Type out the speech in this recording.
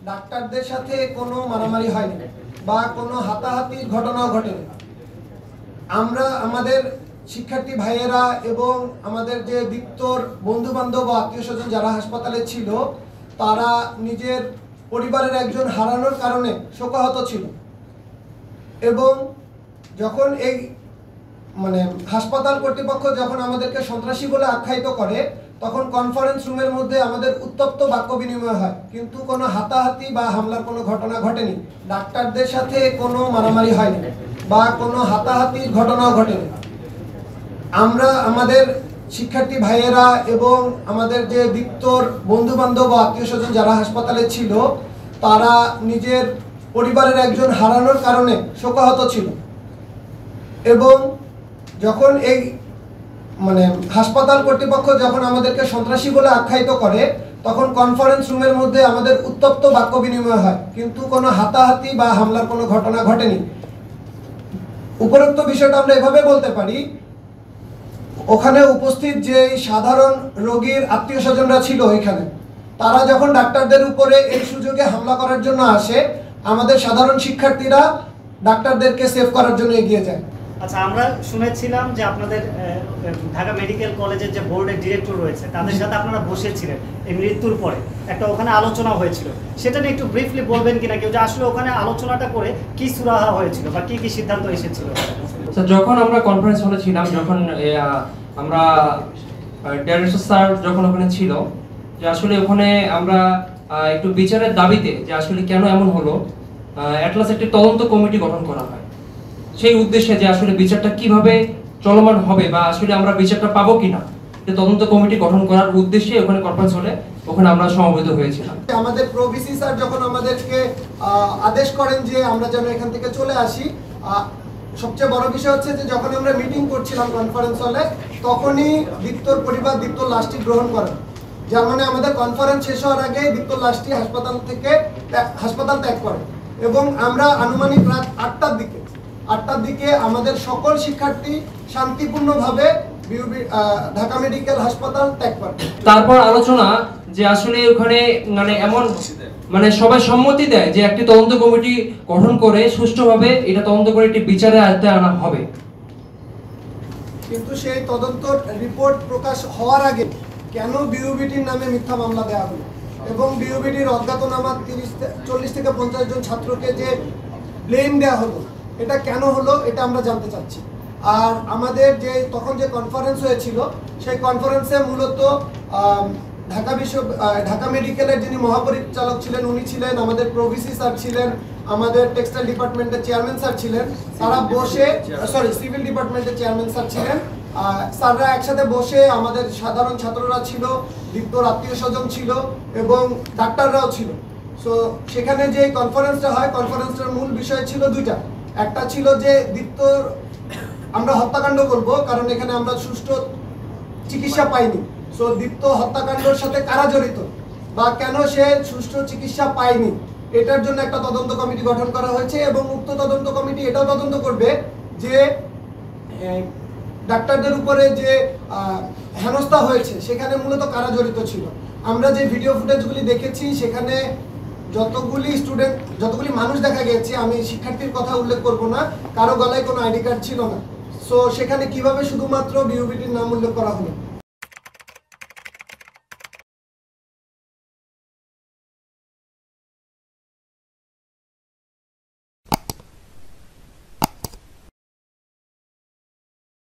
ডাক্তারদের সাথে কোনো মারামারি হয়নি বা কোনো হাতাহাতির ঘটনাও ঘটেনি। আমরা আমাদের শিক্ষার্থী ভাইয়েরা এবং আমাদের যে দীপ্তর বন্ধু বান্ধব ও আত্মীয় স্বজন যারা হাসপাতালে ছিল তারা নিজের পরিবারের একজন হারানোর কারণে শোকাহত ছিল। এবং যখন এই হাসপাতাল কর্তৃপক্ষ যখন আমাদেরকে সন্ত্রাসী বলে আখ্যায়িত করে তখন কনফারেন্স রুমের মধ্যে আমাদের উত্তপ্ত বাক্য বিনিময় হয়, কিন্তু কোনো হাতাহাতি বা হামলার কোনো ঘটনা ঘটেনি। ডাক্তারদের সাথে কোনো মারামারি হয়নি বা কোনো হাতাহাতির ঘটনাও ঘটেনি। আমরা আমাদের শিক্ষার্থী ভাইয়েরা এবং আমাদের যে দীপ্তর বন্ধু বান্ধব ও আত্মীয় স্বজন যারা হাসপাতালে ছিল তারা নিজের পরিবারের একজন হারানোর কারণে শোকাহত ছিল। এবং যখন এই হাসপাতাল কর্তৃপক্ষ যখন আমাদেরকে সন্ত্রাসী বলে আখ্যায়িত করে তখন কনফারেন্স রুমের মধ্যে আমাদের উত্তপ্ত বাক্য বিনিময় হয়, কিন্তু কোনো হাতাহাতি বা হামলার কোনো ঘটনা ঘটেনি। উপরোক্ত বিষয়টা আমরা এভাবে বলতে পারি, ওখানে উপস্থিত যে সাধারণ রোগীর আত্মীয় স্বজনরা ছিল ওইখানে, তারা যখন ডাক্তারদের উপরে এই সুযোগে হামলা করার জন্য আসে আমাদের সাধারণ শিক্ষার্থীরা ডাক্তারদেরকে সেভ করার জন্য এগিয়ে যায়। আচ্ছা, আমরা শুনেছিলাম যে আপনাদের ঢাকা মেডিকেল কলেজের যে বোর্ডের ডিরেক্টর রয়েছে তাদের সাথে আপনারা বসেছিলেন এই মৃত্যুর পরে, একটা ওখানে আলোচনা হয়েছিল, সেটা নিয়ে একটু ব্রিফলি বলবেন কিনা কেউ, যে আসলে ওখানে আলোচনাটা করে কি সুরাহা হয়েছিল বা কি কি সিদ্ধান্ত এসেছিল? যখন আমরা কনফারেন্স হলে ছিলাম, যখন আমরা ডাইরেক্টর স্যার যখন ওখানে ছিল, যে আসলে ওখানে আমরা একটু বিচারের দাবিতে যে আসলে কেন এমন হলো অ্যাটলাস একটি তদন্ত কমিটি গঠন করা হয়, সেই উদ্দেশ্যে যে আসলে বিচারটা কিভাবে চলমান হবে বা আসলে আমরা বিচারটা পাবো কিনা, তদন্ত কমিটি গঠন করার উদ্দেশ্যে ওখানে কনফারেন্স হলে ওখানে আমরা সমবেত হয়েছিলাম। আমাদের প্রভিসি স্যার যখন আমাদেরকে আদেশ করেন যে আমরা যেন এখান থেকে চলে আসি, সবচেয়ে বড় বিষয় হচ্ছে যে যখন আমরা মিটিং করছিলাম কনফারেন্স হলে তখনই দীপ্তর পরিবার দীপ্তর লাশটি গ্রহণ করেন। যার মানে আমাদের কনফারেন্স শেষ হওয়ার আগে দীপ্তর লাশটি হাসপাতাল ত্যাগ করে এবং আমরা আনুমানিক রাত 8টার দিকে আমাদের সকল শিক্ষার্থী শান্তিপূর্ণভাবে ঢাকা মেডিকেল হাসপাতাল ত্যাগ করে। তারপর আলোচনা যে আসলে ওখানে এমন সবাই সম্মতি দেয় যে একটি তদন্ত কমিটি গঠন করে সুষ্ঠুভাবে এটা তদন্ত করে একটি বিচারের আয়ত্তে আনা হবে। কিন্তু সেই তদন্ত রিপোর্ট প্রকাশ হওয়ার আগে কেন বিউবিটির নামে মিথ্যা মামলা দেওয়া হলো এবং বিউবিটির অজ্ঞাতনামা 40 থেকে 50 জন ছাত্রকে যে ব্লেম দেওয়া হলো, এটা কেন হলো এটা আমরা জানতে চাচ্ছি। আর আমাদের যে তখন যে কনফারেন্স হয়েছিল সেই কনফারেন্সে মূলত ঢাকা মেডিকেলের যিনি মহাপরিচালক ছিলেন উনি ছিলেন, আমাদের প্রভিসি স্যার ছিলেন, আমাদের টেক্সটাইল ডিপার্টমেন্টের চেয়ারম্যান স্যার ছিলেন, তারা বসে সিভিল ডিপার্টমেন্টের চেয়ারম্যান স্যার ছিলেন, স্যাররা একসাথে বসে, আমাদের সাধারণ ছাত্ররা ছিল, দীপ্তর আত্মীয় স্বজন ছিল এবং ডাক্তাররাও ছিল। সো সেখানে যে কনফারেন্সটা হয়, কনফারেন্সটার মূল বিষয় ছিল দুইটা। একটা ছিল যে দীপ্তর আমরা হত্যাকাণ্ড করব কারণ এখানে আমরা সুষ্ঠু চিকিৎসা পাইনি। সো দীপ্ত হত্যাকাণ্ডের সাথে কারা জড়িত বা কেন সে সুষ্ঠু চিকিৎসা পায়নি, এটার জন্য একটা তদন্ত কমিটি গঠন করা হয়েছে এবং উক্ত তদন্ত কমিটি এটাও তদন্ত করবে যে ডাক্তারদের উপরে যে হেনস্থা হয়েছে সেখানে মূলত কারা জড়িত ছিল। আমরা যে ভিডিও ফুটেজগুলি দেখেছি সেখানে যতগুলি মানুষ দেখা গেছে, আমি শিক্ষার্থীর কথা উল্লেখ করব না, কারো গলায় কোনো আইডি কার্ড ছিল না। সো সেখানে কিভাবে শুধুমাত্র বিউবিটির নাম উল্লেখ করা হলো?